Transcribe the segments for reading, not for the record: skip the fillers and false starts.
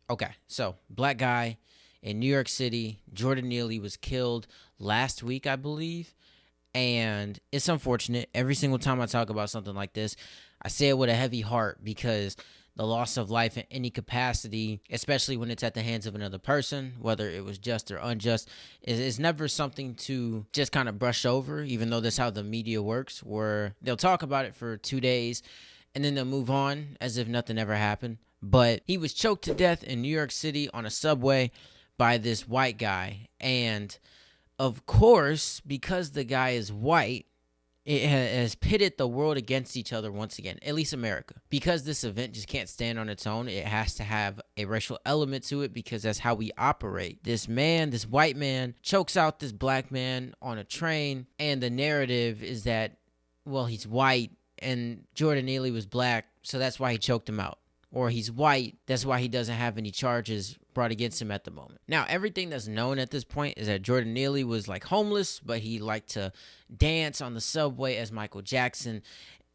Okay, so black guy in New York City, Jordan Neely was killed last week, I believe. And it's unfortunate. Every single time I talk about something like this, I say it with a heavy heart because the loss of life in any capacity, especially when it's at the hands of another person, whether it was just or unjust, is never something to just kind of brush over, even though that's how the media works, where they'll talk about it for 2 days and then they'll move on as if nothing ever happened. But he was choked to death in New York City on a subway by this white guy. And of course, because the guy is white, it has pitted the world against each other once again, at least America. Because this event just can't stand on its own, it has to have a racial element to it because that's how we operate. This man, this white man, chokes out this black man on a train, and the narrative is that, well, he's white and Jordan Neely was black, so that's why he choked him out. Or he's white, that's why he doesn't have any charges brought against him at the moment. Now, everything that's known at this point is that Jordan Neely was like homeless, but he liked to dance on the subway as Michael Jackson.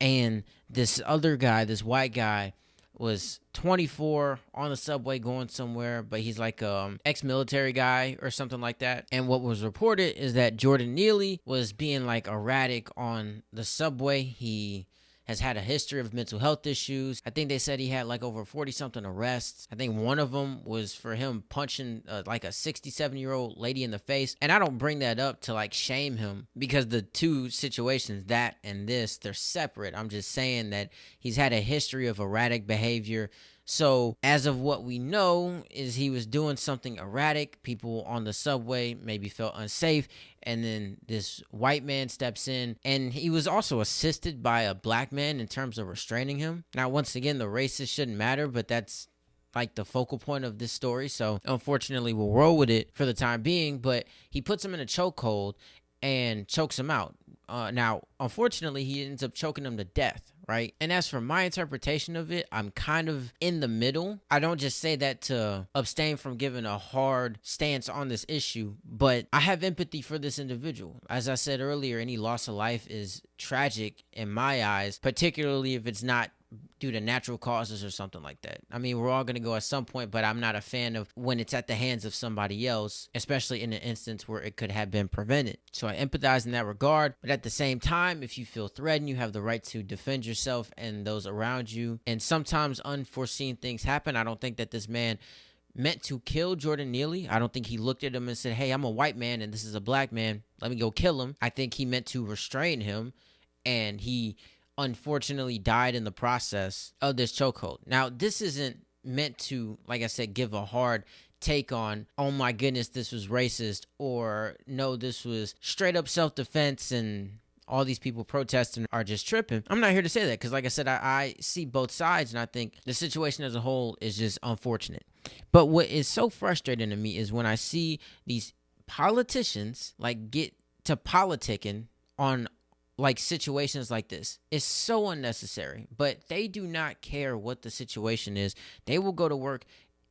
And this other guy, this white guy, was 24 on the subway going somewhere, but he's like ex-military guy or something like that. And what was reported is that Jordan Neely was being like erratic on the subway. He has had a history of mental health issues. I think they said he had like over 40-something arrests. I think one of them was for him punching like a 67-year-old lady in the face. And I don't bring that up to like shame him because the two situations, that and this, they're separate. I'm just saying that he's had a history of erratic behavior. So as of what we know is he was doing something erratic. People on the subway maybe felt unsafe. And then this white man steps in, and he was also assisted by a black man in terms of restraining him. Now, once again, the races shouldn't matter, but that's like the focal point of this story. So unfortunately, we'll roll with it for the time being, but he puts him in a chokehold and chokes him out. Now, unfortunately, he ends up choking him to death, right? And as for my interpretation of it, I'm kind of in the middle. I don't just say that to abstain from giving a hard stance on this issue, but I have empathy for this individual. As I said earlier, any loss of life is tragic in my eyes, particularly if it's not due to natural causes or something like that. I mean, we're all going to go at some point, but I'm not a fan of when it's at the hands of somebody else, especially in an instance where it could have been prevented. So I empathize in that regard. But at the same time, if you feel threatened, you have the right to defend yourself and those around you. And sometimes unforeseen things happen. I don't think that this man meant to kill Jordan Neely. I don't think he looked at him and said, hey, I'm a white man and this is a black man. Let me go kill him. I think he meant to restrain him, and he unfortunately died in the process of this chokehold. Now, this isn't meant to, like I said, give a hard take on, oh my goodness, this was racist, or no, this was straight up self-defense and all these people protesting are just tripping. I'm not here to say that because, like I said, I see both sides, and I think the situation as a whole is just unfortunate. But what is so frustrating to me is when I see these politicians like get to politicking on like situations like this. It's so unnecessary, but they do not care what the situation is. They will go to work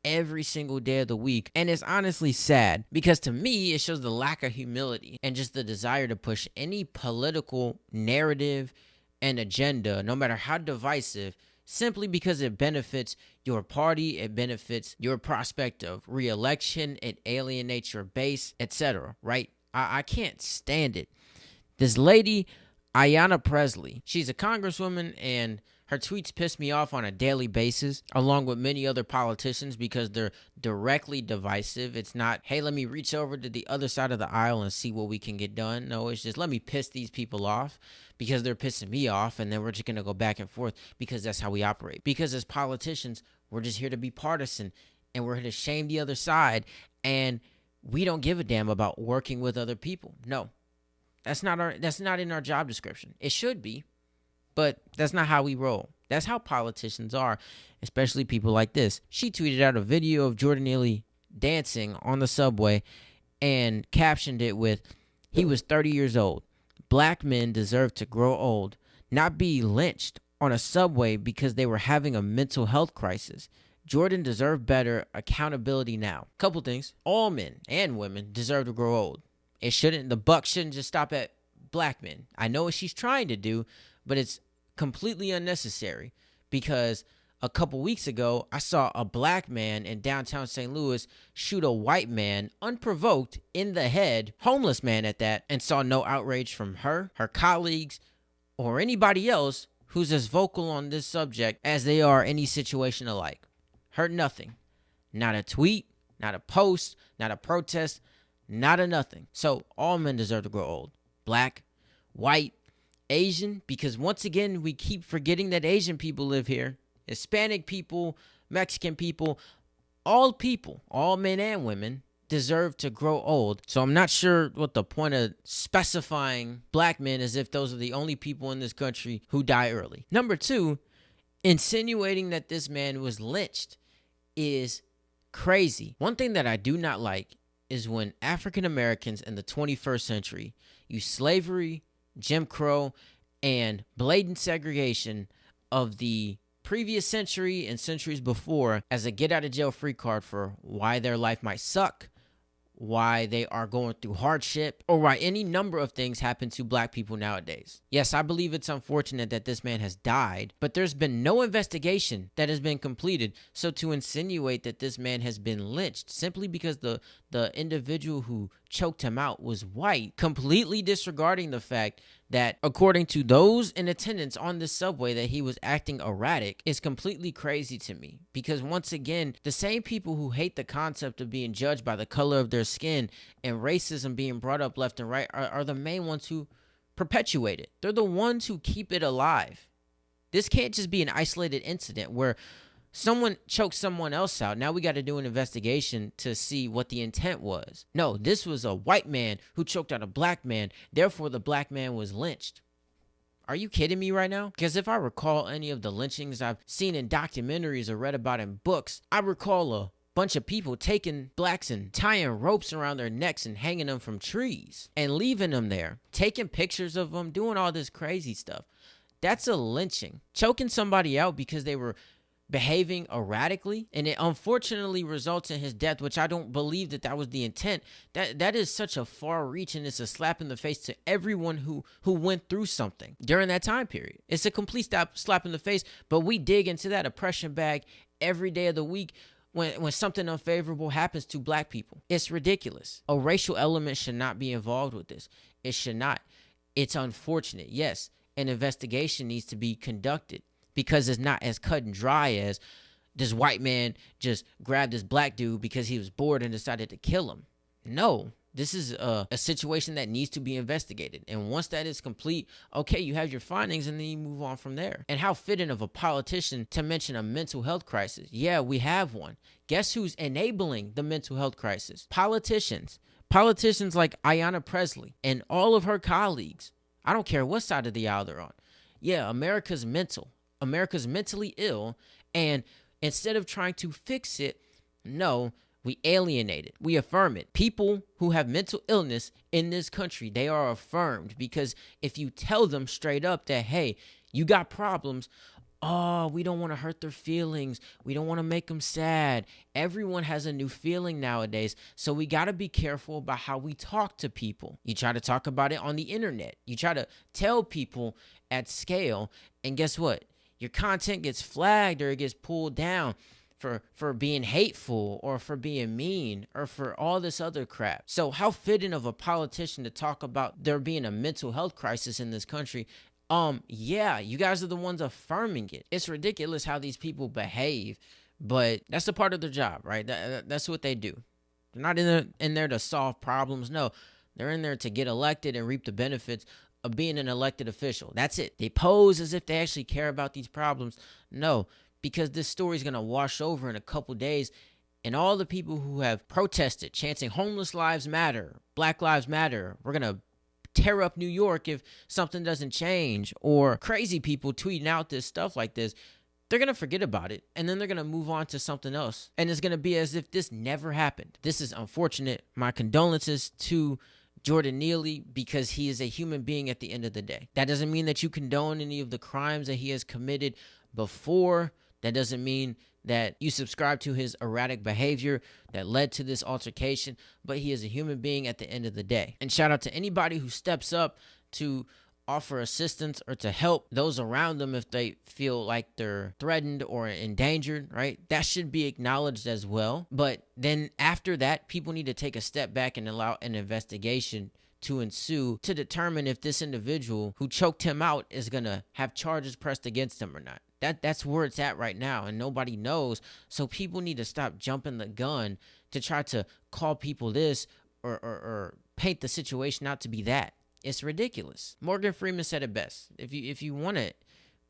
every single day of the week. And it's honestly sad because to me, it shows the lack of humility and just the desire to push any political narrative and agenda, no matter how divisive, simply because it benefits your party, it benefits your prospect of re-election, it alienates your base, etc. Right? I can't stand it. This lady, Ayanna Presley, she's a congresswoman, and her tweets piss me off on a daily basis, along with many other politicians, because they're directly divisive. It's not, hey, let me reach over to the other side of the aisle and see what we can get done. No, it's just, let me piss these people off because they're pissing me off, and then we're just going to go back and forth because that's how we operate. Because as politicians, we're just here to be partisan, and we're here to shame the other side, and we don't give a damn about working with other people. No. That's not in our job description. It should be, but that's not how we roll. That's how politicians are, especially people like this. She tweeted out a video of Jordan Neely dancing on the subway and captioned it with, he was 30 years old. Black men deserve to grow old, not be lynched on a subway because they were having a mental health crisis. Jordan deserved better accountability now. Couple things. All men and women deserve to grow old. The buck shouldn't just stop at black men. I know what she's trying to do, but it's completely unnecessary because a couple weeks ago, I saw a black man in downtown St. Louis shoot a white man unprovoked in the head, homeless man at that, and saw no outrage from her colleagues, or anybody else who's as vocal on this subject as they are any situation alike. Heard nothing. Not a tweet, not a post, not a protest, not a nothing. So all men deserve to grow old. Black, white, Asian, because once again, we keep forgetting that Asian people live here. Hispanic people, Mexican people, all men and women deserve to grow old. So I'm not sure what the point of specifying black men as if those are the only people in this country who die early. Number two, insinuating that this man was lynched is crazy. One thing that I do not like is when African Americans in the 21st century use slavery, Jim Crow, and blatant segregation of the previous century and centuries before as a get out of jail free card for why their life might suck, why they are going through hardship, or why any number of things happen to black people nowadays. Yes, I believe it's unfortunate that this man has died, but there's been no investigation that has been completed. So to insinuate that this man has been lynched simply because the individual who choked him out was white, completely disregarding the fact that, according to those in attendance on the subway, that he was acting erratic, is completely crazy to me. Because once again, the same people who hate the concept of being judged by the color of their skin and racism being brought up left and right are the main ones who perpetuate it. They're the ones who keep it alive. This can't just be an isolated incident where someone choked someone else out. Now we got to do an investigation to see what the intent was. No, this was a white man who choked out a black man. Therefore, the black man was lynched. Are you kidding me right now? Because if I recall any of the lynchings I've seen in documentaries or read about in books, I recall a bunch of people taking blacks and tying ropes around their necks and hanging them from trees and leaving them there, taking pictures of them, doing all this crazy stuff. That's a lynching. Choking somebody out because they were behaving erratically, and it unfortunately results in his death, which I don't believe that was the intent. That is such a far reach, and it's a slap in the face to everyone who went through something during that time period. It's a complete slap in the face, but we dig into that oppression bag every day of the week when something unfavorable happens to black people. It's ridiculous. A racial element should not be involved with this. It should not. It's unfortunate. Yes, an investigation needs to be conducted, because it's not as cut and dry as this white man just grabbed this black dude because he was bored and decided to kill him. No, this is a situation that needs to be investigated. And once that is complete, okay, you have your findings and then you move on from there. And how fitting of a politician to mention a mental health crisis. Yeah, we have one. Guess who's enabling the mental health crisis? Politicians. Politicians like Ayanna Pressley and all of her colleagues. I don't care what side of the aisle they're on. Yeah, America's mentally ill, and instead of trying to fix it, no, we alienate it. We affirm it. People who have mental illness in this country, they are affirmed, because if you tell them straight up that, hey, you got problems, oh, we don't want to hurt their feelings. We don't want to make them sad. Everyone has a new feeling nowadays, so we got to be careful about how we talk to people. You try to talk about it on the internet. You try to tell people at scale, and guess what? Your content gets flagged or it gets pulled down for being hateful or for being mean or for all this other crap. So how fitting of a politician to talk about there being a mental health crisis in this country. Yeah, you guys are the ones affirming it. It's ridiculous how these people behave, but that's a part of their job, right? That's what they do. They're not in there to solve problems. No, they're in there to get elected and reap the benefits of being an elected official. That's it. They pose as if they actually care about these problems. No, because this story is going to wash over in a couple days, and all the people who have protested, chanting homeless lives matter, black lives matter, we're going to tear up New York if something doesn't change, or crazy people tweeting out this stuff like this, they're going to forget about it, and then they're going to move on to something else. And it's going to be as if this never happened. This is unfortunate. My condolences to Jordan Neely, because he is a human being at the end of the day. That doesn't mean that you condone any of the crimes that he has committed before. That doesn't mean that you subscribe to his erratic behavior that led to this altercation, but he is a human being at the end of the day. And shout out to anybody who steps up to offer assistance or to help those around them if they feel like they're threatened or endangered, right? That should be acknowledged as well. But then after that, people need to take a step back and allow an investigation to ensue to determine if this individual who choked him out is going to have charges pressed against him or not. That's where it's at right now, and nobody knows. So people need to stop jumping the gun to try to call people this or paint the situation out to be that. It's ridiculous. Morgan Freeman said it best. If you want to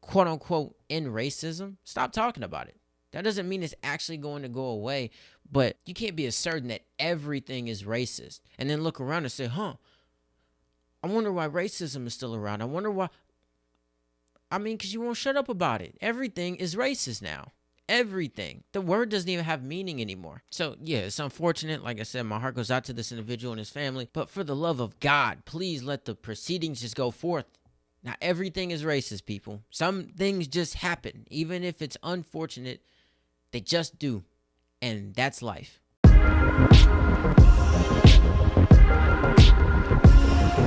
quote unquote end racism, stop talking about it. That doesn't mean it's actually going to go away, but you can't be certain that everything is racist and then look around and say, I wonder why racism is still around. I wonder why. I mean, because you won't shut up about it. Everything is racist now. Everything. The word doesn't even have meaning anymore. So, yeah, it's unfortunate. Like I said, my heart goes out to this individual and his family. But for the love of God, please let the proceedings just go forth. Now, everything is racist, people. Some things just happen. Even if it's unfortunate, they just do. And that's life.